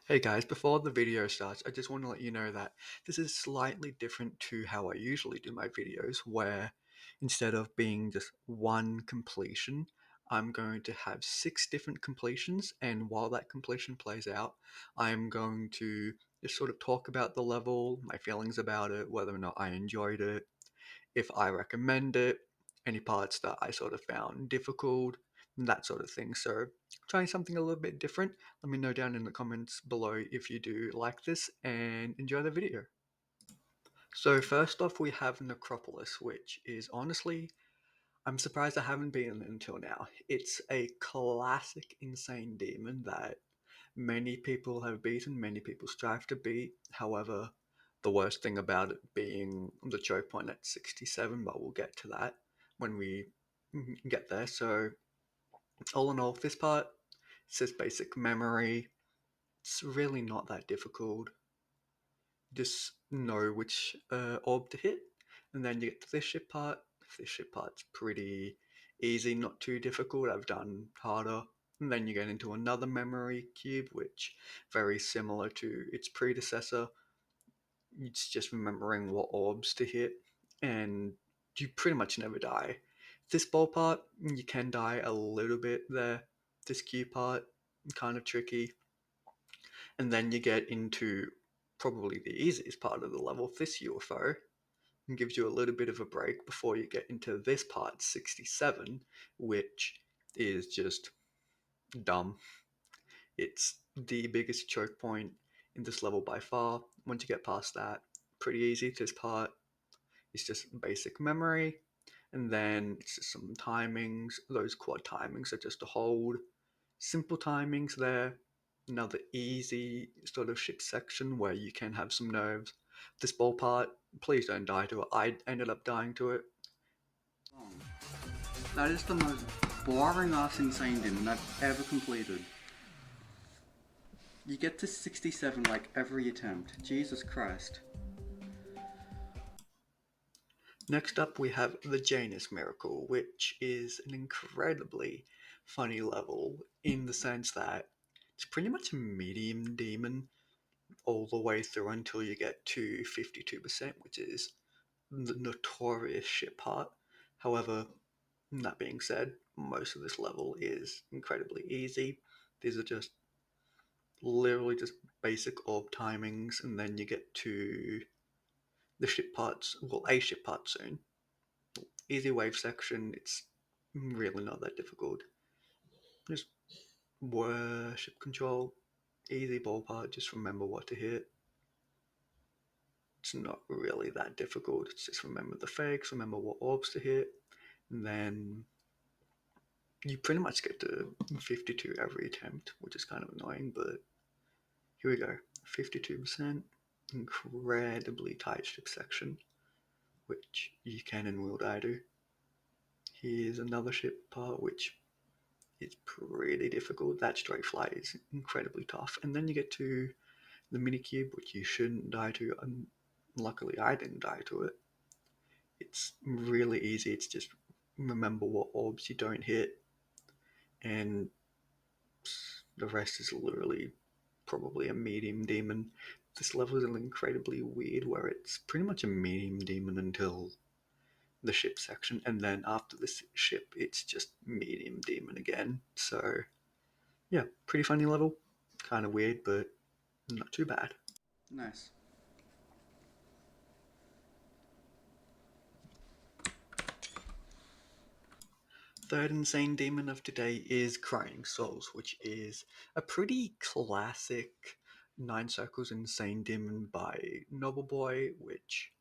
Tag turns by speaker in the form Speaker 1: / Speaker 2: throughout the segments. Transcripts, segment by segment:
Speaker 1: Hey guys, before the video starts, I just want to let you know that this is slightly different to how I usually do my videos, where instead of being just one completion, I'm going to have 6 different completions, and while that completion plays out, I'm going to just sort of talk about the level, my feelings about it, whether or not I enjoyed it, if I recommend it, any parts that I sort of found difficult, that sort of thing. So, trying something a little bit different. Let me know down in the comments below if you do like this and enjoy the video. So, first off, we have Necropolis, which is honestly, I'm surprised I haven't beaten it until now. It's a classic insane demon that many people have beaten, many people strive to beat. However, the worst thing about it being the choke point at 67, but we'll get to that when we get there. So, all in all, this part, it's just basic memory. It's really not that difficult. Just know which orb to hit, and then you get to this ship part. This ship part's pretty easy, not too difficult. I've done harder. And then you get into another memory cube, which very similar to its predecessor. It's just remembering what orbs to hit, and you pretty much never die. This ball part, you can die a little bit there. This cube part, kind of tricky. And then you get into probably the easiest part of the level, this UFO, and gives you a little bit of a break before you get into this part, 67, which is just dumb. It's the biggest choke point in this level by far. Once you get past that, pretty easy. This part is just basic memory, and then it's just some timings. Those quad timings are just a hold. Simple timings there. Another easy sort of ship section where you can have some nerves. This ball part, please don't die to it. I ended up dying to it. That is the most boring ass insane demon I've ever completed. You get to 67 like every attempt. Jesus Christ. Next up, we have the JanuS Miracle, which is an incredibly funny level in the sense that it's pretty much a medium demon all the way through until you get to 52%, which is the notorious shit part. However, that being said, most of this level is incredibly easy. These are just literally just basic orb timings, and then you get to the ship parts, well, a ship part soon. Easy wave section, it's really not that difficult. Just worship control, easy ball part, just remember what to hit. It's not really that difficult. It's just remember the fakes, remember what orbs to hit, and then you pretty much get to 52 every attempt, which is kind of annoying, but here we go. 52%, incredibly tight ship section, which you can and will die to. Here's another ship part, which is pretty difficult. That straight flight is incredibly tough. And then you get to the mini cube, which you shouldn't die to, and luckily I didn't die to it. It's really easy. It's just remember what orbs you don't hit, and the rest is literally probably a medium demon. This level is incredibly weird, where it's pretty much a medium demon until the ship section, and then after the ship, it's just medium demon again. So, yeah, pretty funny level. Kind of weird, but not too bad. Nice. Third insane demon of today is Crying Souls, which is a pretty classic Nine Circles insane demon by KnobbelBoy, which,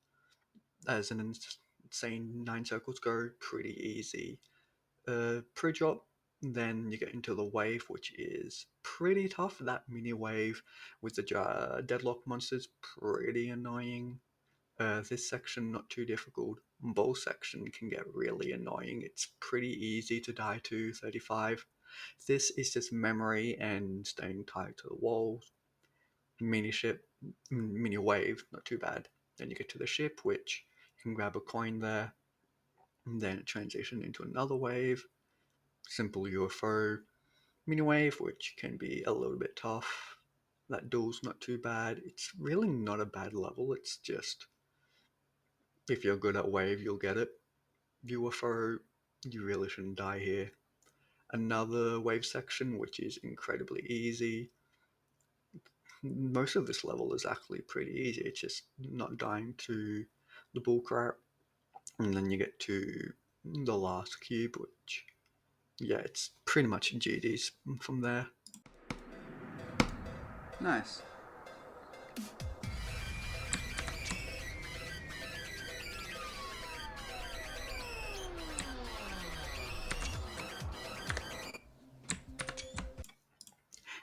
Speaker 1: as an insane Nine Circles go, pretty easy. Pre-drop, then you get into the wave, which is pretty tough. That mini wave with the deadlock monsters, pretty annoying. This section not too difficult. Bowl section can get really annoying. It's pretty easy to die to 35. This is just memory and staying tied to the walls. Mini ship, mini wave, not too bad. Then you get to the ship, which you can grab a coin there. And then transition into another wave. Simple UFO. Mini wave, which can be a little bit tough. That duel's not too bad. It's really not a bad level. It's just, if you're good at wave, you'll get it. UFO, you really shouldn't die here. Another wave section, which is incredibly easy. Most of this level is actually pretty easy. It's just not dying to the bullcrap. And then you get to the last cube, which, yeah, it's pretty much GD's from there.
Speaker 2: Nice.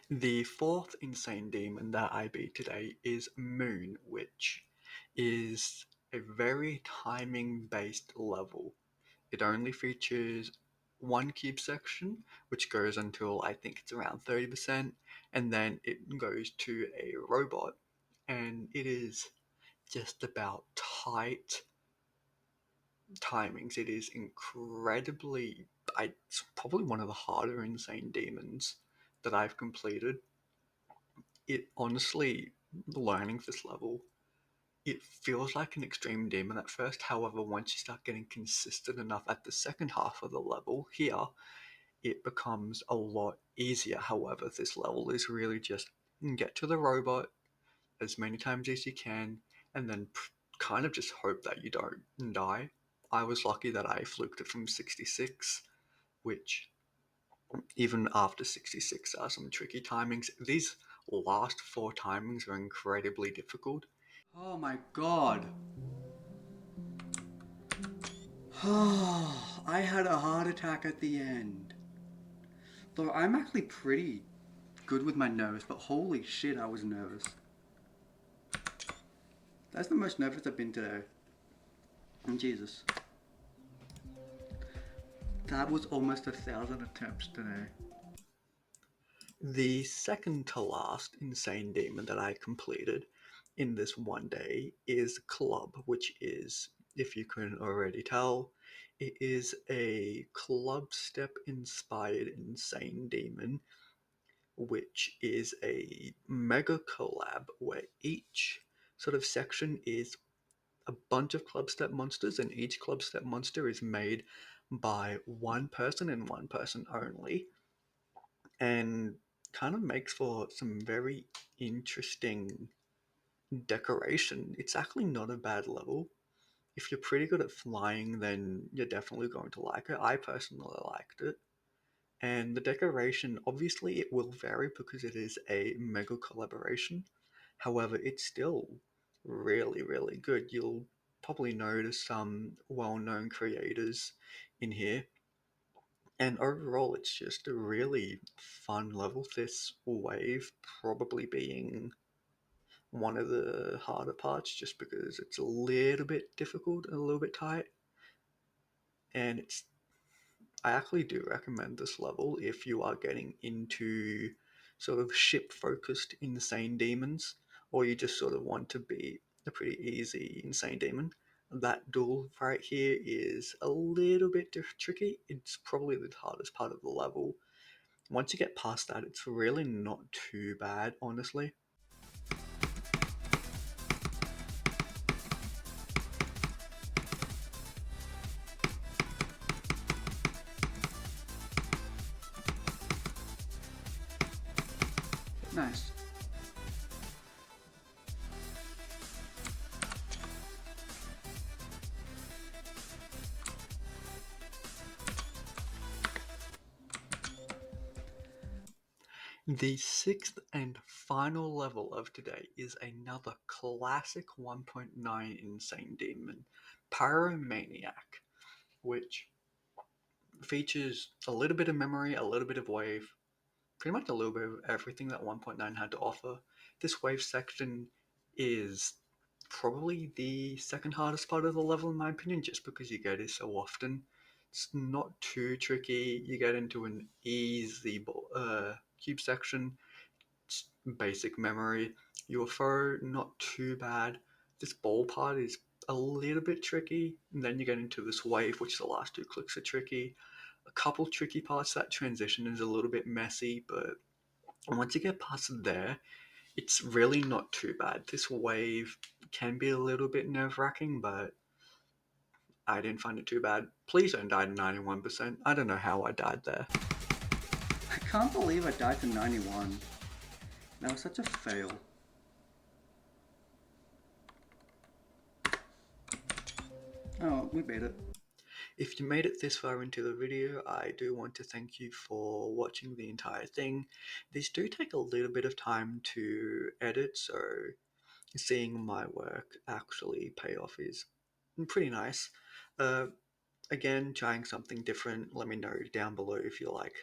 Speaker 1: The fourth insane demon that I beat today is Moon, which is a very timing based level. It only features one cube section, which goes until I think it's around 30%, and then it goes to a robot, and it is just about tight timings. It is incredibly. It's probably one of the harder insane demons that I've completed. It honestly, learning this level, it feels like an extreme demon at first. However, once you start getting consistent enough at the second half of the level here, it becomes a lot easier. However, this level is really just get to the robot as many times as you can, and then kind of just hope that you don't die. I was lucky that I fluked it from 66, which even after 66 are some tricky timings. These last four timings are incredibly difficult.
Speaker 2: Oh my god. I had a heart attack at the end. Though I'm actually pretty good with my nerves, but holy shit, I was nervous. That's the most nervous I've been today. And Jesus. That was almost 1,000 attempts today.
Speaker 1: The second to last insane demon that I completed in this one day is Club, which is, if you couldn't already tell, it is a club step inspired insane demon, which is a mega collab where each sort of section is a bunch of club step monsters, and each club step monster is made by one person and one person only, and kind of makes for some very interesting decoration. It's actually not a bad level. If you're pretty good at flying, then you're definitely going to like it. I personally liked it. And the decoration, obviously, it will vary because it is a mega collaboration. However, it's still really, really good. You'll probably notice some well known creators in here. And overall, it's just a really fun level. This wave probably being one of the harder parts just because it's a little bit difficult and a little bit tight. And I actually do recommend this level if you are getting into sort of ship focused insane demons, or you just sort of want to be a pretty easy insane demon. That duel right here is a little bit tricky. It's probably the hardest part of the level. Once you get past that, it's really not too bad, honestly.
Speaker 2: Nice.
Speaker 1: The sixth and final level of today is another classic 1.9 insane demon, Pyromaniac, which features a little bit of memory, a little bit of wave, pretty much a little bit of everything that 1.9 had to offer. This wave section is probably the second hardest part of the level, in my opinion, just because you get it so often. It's not too tricky. You get into an easy cube section. It's basic memory. UFO, not too bad. This ball part is a little bit tricky, and then you get into this wave, which the last two clicks are tricky. A couple tricky parts. That transition is a little bit messy, but once you get past there, It's really not too bad. This wave can be a little bit nerve-wracking, but I didn't find it too bad. Please don't die to 91%. I don't know how I died there.
Speaker 2: I can't believe I died to 91. That was such a fail. Oh, we beat it.
Speaker 1: If you made it this far into the video, I do want to thank you for watching the entire thing. These do take a little bit of time to edit, so seeing my work actually pay off is pretty nice. Uh, Again, trying something different. Let me know down below if you like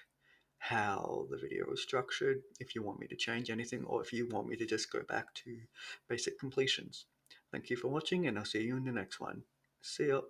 Speaker 1: how the video is structured, if you want me to change anything, or if you want me to just go back to basic completions. Thank you for watching, and I'll see you in the next one. See ya.